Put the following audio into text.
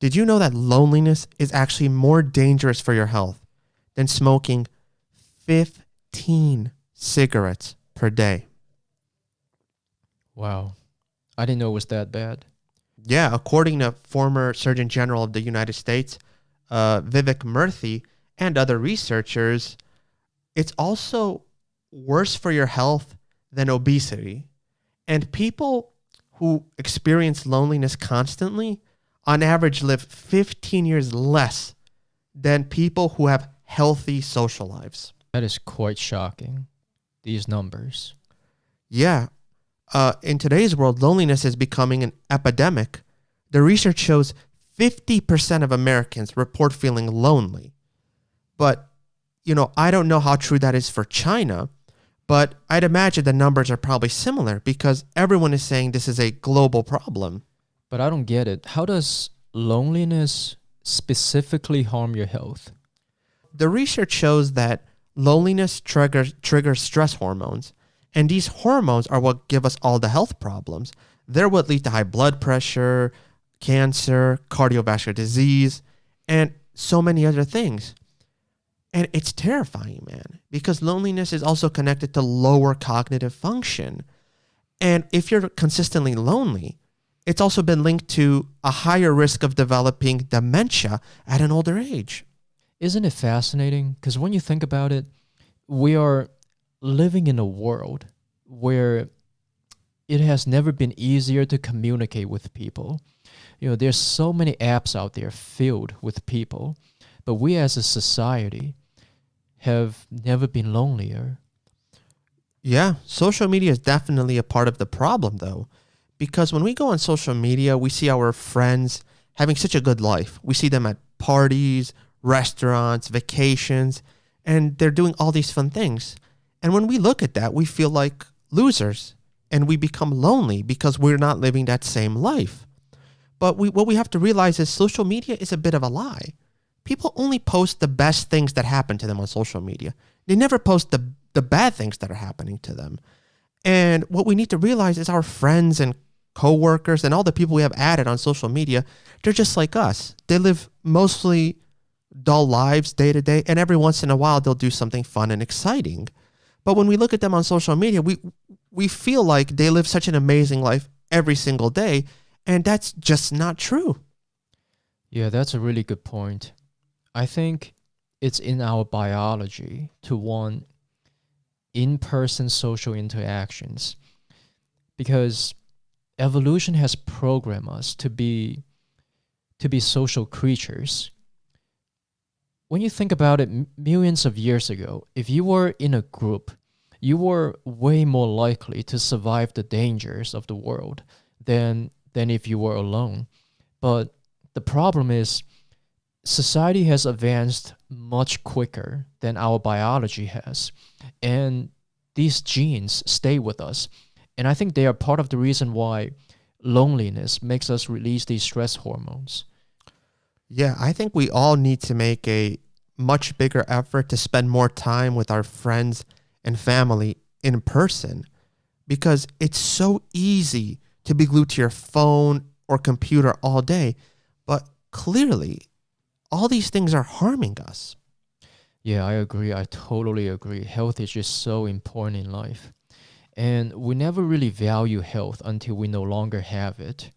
Did you know that loneliness is actually more dangerous for your health than smoking 15 cigarettes per day? Wow. I didn't know it was that bad. Yeah, according to former Surgeon General of the United States, Vivek Murthy, and other researchers, it's also worse for your health than obesity. And people who experience loneliness constantly, on average, live 15 years less than people who have healthy social lives. That is quite shocking, these numbers. Yeah. In today's world, loneliness is becoming an epidemic. The research shows 50% of Americans report feeling lonely. But, I don't know how true that is for China, but I'd imagine the numbers are probably similar because everyone is saying this is a global problem. But I don't get it. How does loneliness specifically harm your health? The research shows that loneliness triggers stress hormones, and these hormones are what give us all the health problems. They're what lead to high blood pressure, cancer, cardiovascular disease, and so many other things. And it's terrifying, man, because loneliness is also connected to lower cognitive function. And if you're consistently lonely, it's also been linked to a higher risk of developing dementia at an older age. Isn't it fascinating? Because when you think about it, we are living in a world where it has never been easier to communicate with people. There's so many apps out there filled with people, but we as a society have never been lonelier. Yeah, social media is definitely a part of the problem, though, because when we go on social media, we see our friends having such a good life. We see them at parties, restaurants, vacations, and they're doing all these fun things. And when we look at that, we feel like losers and we become lonely because we're not living that same life. But what we have to realize is social media is a bit of a lie. People only post the best things that happen to them on social media. They never post the bad things that are happening to them. And what we need to realize is our friends and coworkers and all the people we have added on social media, they're just like us. They live mostly dull lives day to day, and every once in a while they'll do something fun and exciting. But when we look at them on social media, we feel like they live such an amazing life every single day, and that's just not true. Yeah, that's a really good point. I think it's in our biology to want in-person social interactions because evolution has programmed us to be social creatures. When you think about it, millions of years ago, if you were in a group, you were way more likely to survive the dangers of the world than if you were alone. But the problem is society has advanced much quicker than our biology has. And these genes stay with us. And I think they are part of the reason why loneliness makes us release these stress hormones. Yeah, I think we all need to make a much bigger effort to spend more time with our friends and family in person because it's so easy to be glued to your phone or computer all day. But clearly, all these things are harming us. Yeah, I agree. I totally agree. Health is just so important in life. And we never really value health until we no longer have it.